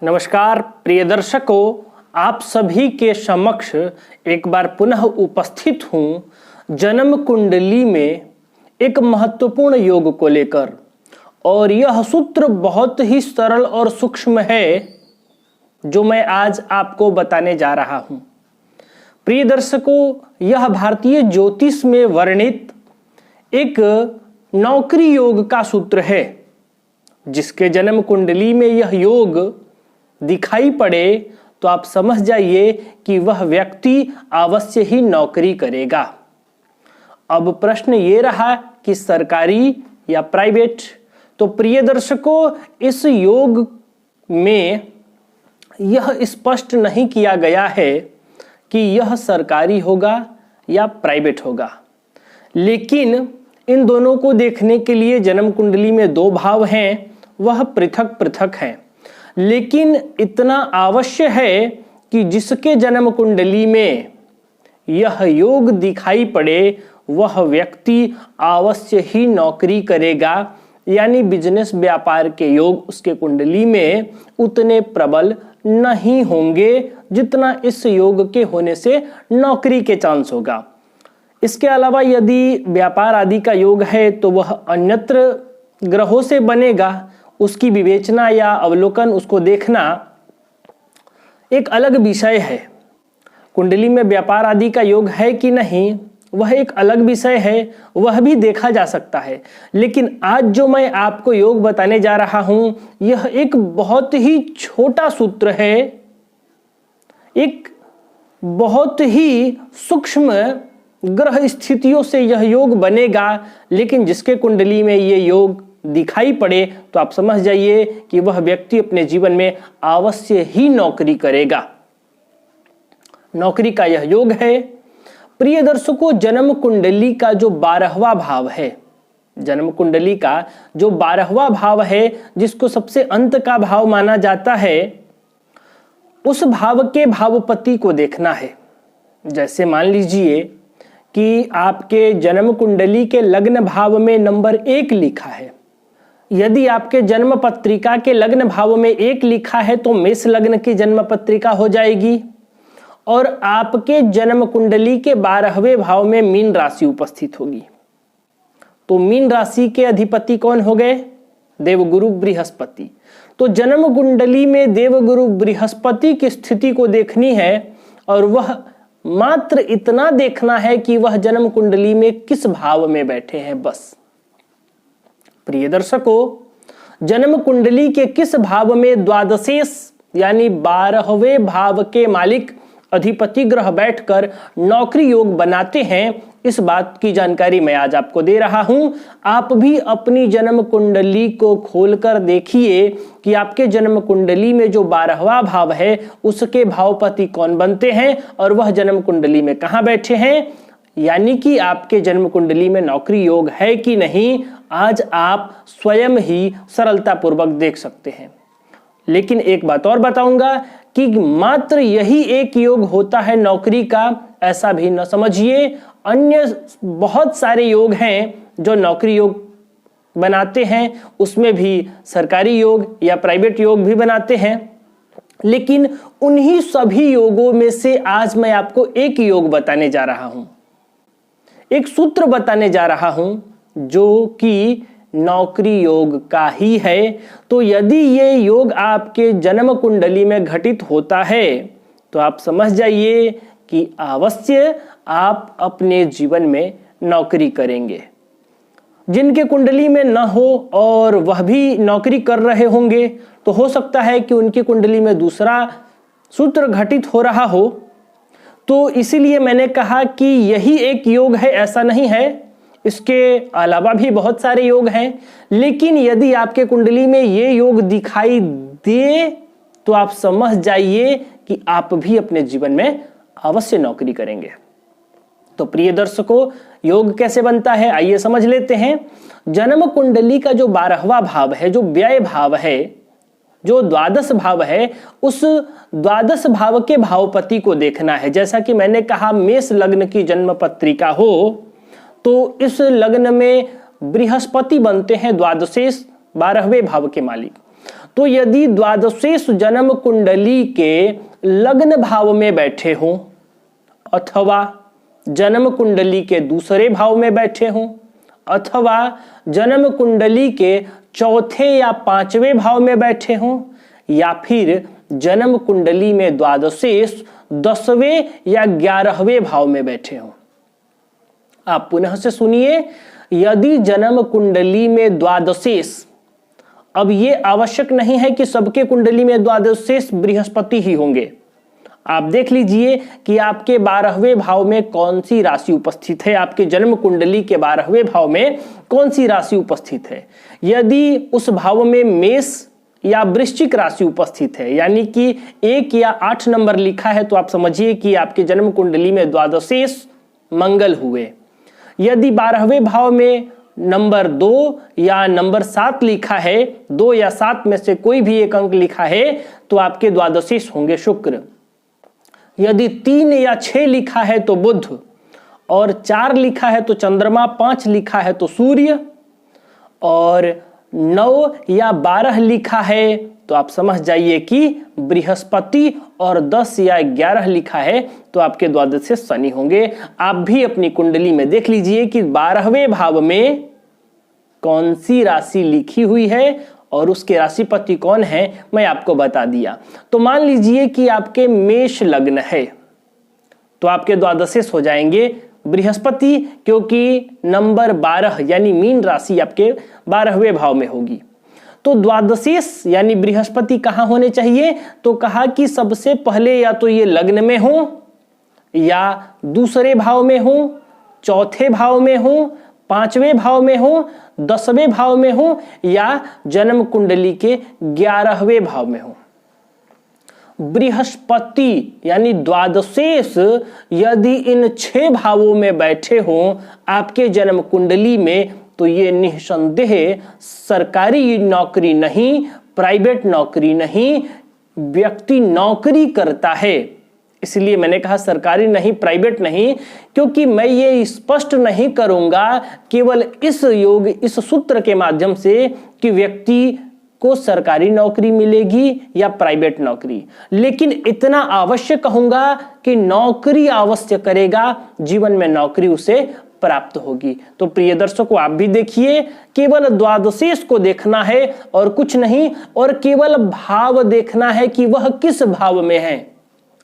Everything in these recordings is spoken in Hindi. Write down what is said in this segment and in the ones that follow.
नमस्कार प्रिय दर्शकों, आप सभी के समक्ष एक बार पुनः उपस्थित हूँ जन्म कुंडली में एक महत्वपूर्ण योग को लेकर। और यह सूत्र बहुत ही सरल और सूक्ष्म है जो मैं आज आपको बताने जा रहा हूँ। प्रिय दर्शकों, यह भारतीय ज्योतिष में वर्णित एक नौकरी योग का सूत्र है। जिसके जन्म कुंडली में यह योग दिखाई पड़े तो आप समझ जाइए कि वह व्यक्ति अवश्य ही नौकरी करेगा। अब प्रश्न ये रहा कि सरकारी या प्राइवेट। तो प्रिय दर्शकों, इस योग में यह स्पष्ट नहीं किया गया है कि यह सरकारी होगा या प्राइवेट होगा, लेकिन इन दोनों को देखने के लिए जन्म कुंडली में दो भाव हैं, वह पृथक पृथक हैं। लेकिन इतना अवश्य है कि जिसके जन्म कुंडली में यह योग दिखाई पड़े वह व्यक्ति अवश्य ही नौकरी करेगा, यानी बिजनेस व्यापार के योग उसके कुंडली में उतने प्रबल नहीं होंगे जितना इस योग के होने से नौकरी के चांस होगा। इसके अलावा यदि व्यापार आदि का योग है तो वह अन्यत्र ग्रहों से बनेगा। उसकी विवेचना या अवलोकन, उसको देखना एक अलग विषय है। कुंडली में व्यापार आदि का योग है कि नहीं वह एक अलग विषय है, वह भी देखा जा सकता है। लेकिन आज जो मैं आपको योग बताने जा रहा हूं यह एक बहुत ही छोटा सूत्र है, एक बहुत ही सूक्ष्म ग्रह स्थितियों से यह योग बनेगा। लेकिन जिसके कुंडली में ये योग दिखाई पड़े तो आप समझ जाइए कि वह व्यक्ति अपने जीवन में अवश्य ही नौकरी करेगा। नौकरी का यह योग है। प्रिय दर्शकों, जन्म कुंडली का जो 12वां भाव है, जन्म कुंडली का जो 12वां भाव है, जिसको सबसे अंत का भाव माना जाता है, उस भाव के भावपति को देखना है। जैसे मान लीजिए कि आपके जन्म कुंडली के लग्न भाव में नंबर 1 लिखा है। यदि आपके जन्म पत्रिका के लग्न भाव में 1 लिखा है तो मेष लग्न की जन्म पत्रिका हो जाएगी। और आपके जन्म कुंडली के 12वें भाव में मीन राशि उपस्थित होगी। तो मीन राशि के अधिपति कौन हो गए? देवगुरु बृहस्पति। तो जन्म कुंडली में देवगुरु बृहस्पति की स्थिति को देखनी है और वह मात्र इतना देखना है कि वह जन्म कुंडली में किस भाव में बैठे हैं, बस। प्रिय दर्शकों, जन्म कुंडली के किस भाव में द्वादशेश यानी 12वें भाव के मालिक अधिपति ग्रह बैठकर नौकरी योग बनाते हैं, इस बात की जानकारी मैं आज आपको दे रहा हूं। आप भी अपनी जन्म कुंडली को खोलकर देखिए कि आपके जन्म कुंडली में जो 12वां भाव है उसके भावपति कौन बनते हैं और वह जन्म कुंडली में कहां बैठे हैं, यानी कि आपके जन्म कुंडली में नौकरी योग है कि नहीं, आज आप स्वयं ही सरलता पूर्वक देख सकते हैं। लेकिन एक बात और बताऊंगा कि मात्र यही एक योग होता है नौकरी का, ऐसा भी न समझिए। अन्य बहुत सारे योग हैं जो नौकरी योग बनाते हैं, उसमें भी सरकारी योग या प्राइवेट योग भी बनाते हैं। लेकिन उन्हीं सभी योगों में से आज मैं आपको एक योग बताने जा रहा हूं, एक सूत्र बताने जा रहा हूं जो कि नौकरी योग का ही है। तो यदि ये योग आपके जन्म कुंडली में घटित होता है तो आप समझ जाइए कि अवश्य आप अपने जीवन में नौकरी करेंगे। जिनके कुंडली में न हो और वह भी नौकरी कर रहे होंगे तो हो सकता है कि उनकी कुंडली में दूसरा सूत्र घटित हो रहा हो। तो इसीलिए मैंने कहा कि यही एक योग है, ऐसा नहीं है। इसके अलावा भी बहुत सारे योग हैं। लेकिन यदि आपके कुंडली में ये योग दिखाई दे तो आप समझ जाइए कि आप भी अपने जीवन में अवश्य नौकरी करेंगे। तो प्रिय दर्शकों, योग कैसे बनता है आइए समझ लेते हैं। जन्म कुंडली का जो 12वां भाव है, जो व्यय भाव है, जो द्वादश भाव है, उस द्वादश भाव के भावपति को देखना है। जैसा कि मैंने कहा, मेष लग्न की जन्म पत्रिका हो तो इस लग्न में बृहस्पति बनते हैं द्वादशेश 12वें भाव के मालिक। तो यदि द्वादशेश जन्म कुंडली के लग्न भाव में बैठे हों अथवा जन्म कुंडली के दूसरे भाव में बैठे हों अथवा जन्म कुंडली के चौथे या पांचवें भाव में बैठे हों या फिर जन्म कुंडली में द्वादशेश 10वें या 11वें भाव में बैठे हों। आप पुनः से सुनिए, यदि जन्म कुंडली में द्वादशेश, अब ये आवश्यक नहीं है कि सबके कुंडली में द्वादशेश बृहस्पति ही होंगे। आप देख लीजिए कि आपके 12वें भाव में कौन सी राशि उपस्थित है, आपके जन्म कुंडली के 12वें भाव में कौन सी राशि उपस्थित है। यदि उस भाव में मेष या वृश्चिक राशि उपस्थित है, यानी कि 1 या 8 नंबर लिखा है, तो आप समझिए कि आपके जन्म कुंडली में द्वादशेश मंगल हुए। यदि 12वें भाव में नंबर 2 या नंबर 7 लिखा है, 2 या 7 में से कोई भी एक अंक लिखा है, तो आपके द्वादशेश होंगे शुक्र। यदि 3 या 6 लिखा है तो बुध, और 4 लिखा है तो चंद्रमा, 5 लिखा है तो सूर्य, और 9 या 12 लिखा है तो आप समझ जाइए कि बृहस्पति, और 10 या 11 लिखा है तो आपके द्वादशेश शनि होंगे। आप भी अपनी कुंडली में देख लीजिए कि 12वें भाव में कौन सी राशि लिखी हुई है और उसके राशिपति कौन है, मैं आपको बता दिया। तो मान लीजिए कि आपके मेष लग्न है, तो आपके द्वादशेश हो जाएंगे बृहस्पति, क्योंकि नंबर 12 यानी मीन राशि आपके 12वें भाव में होगी। तो द्वादशेश यानी बृहस्पति कहाँ होने चाहिए, तो कहा कि सबसे पहले या तो ये लग्न में हो, या दूसरे भाव में हो, चौथे भाव में हो, 5वें भाव में हो, 10वें भाव में हो, या जन्म कुंडली के 11वें भाव में हो। बृहस्पति यानी द्वादशेश यदि इन 6 भावों में बैठे हों आपके जन्म कुंडली में, तो ये निसंदेह सरकारी नौकरी नहीं, प्राइवेट नौकरी नहीं, व्यक्ति नौकरी करता है। इसलिए मैंने कहा सरकारी नहीं, प्राइवेट नहीं, क्योंकि मैं ये स्पष्ट नहीं करूंगा केवल इस योग, इस सूत्र के माध्यम से कि व्यक्ति को सरकारी नौकरी मिलेगी या प्राइवेट नौकरी, लेकिन इतना अवश्य कहूंगा कि नौकरी अवश्य करेगा, जीवन में नौकरी उसे प्राप्त होगी। तो प्रिय दर्शकों, आप भी देखिए, केवल द्वादशेश को देखना है और कुछ नहीं, और केवल भाव देखना है कि वह किस भाव में है।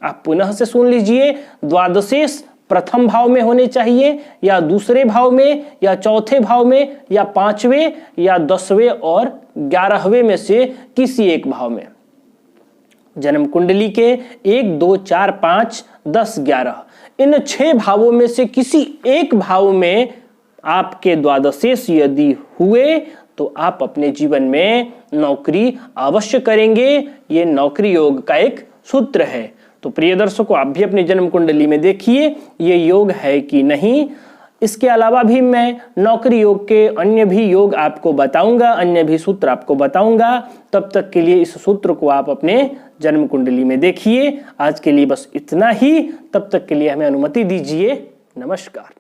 आप पुनः से सुन लीजिए, द्वादशेश प्रथम भाव में होने चाहिए, या दूसरे भाव में, या चौथे भाव में, या 5वें, या 10वें और 11वें में से किसी एक भाव में। जन्म कुंडली के 1, 2, 4, 5, 10, 11 इन 6 भावों में से किसी एक भाव में आपके द्वादशेश यदि हुए तो आप अपने जीवन में नौकरी अवश्य करेंगे। ये नौकरी योग का एक सूत्र है। तो प्रिय दर्शकों, आप भी अपनी जन्म कुंडली में देखिए ये योग है कि नहीं। इसके अलावा भी मैं नौकरी योग के अन्य भी योग आपको बताऊंगा, अन्य भी सूत्र आपको बताऊंगा। तब तक के लिए इस सूत्र को आप अपने जन्म कुंडली में देखिए। आज के लिए बस इतना ही। तब तक के लिए हमें अनुमति दीजिए। नमस्कार।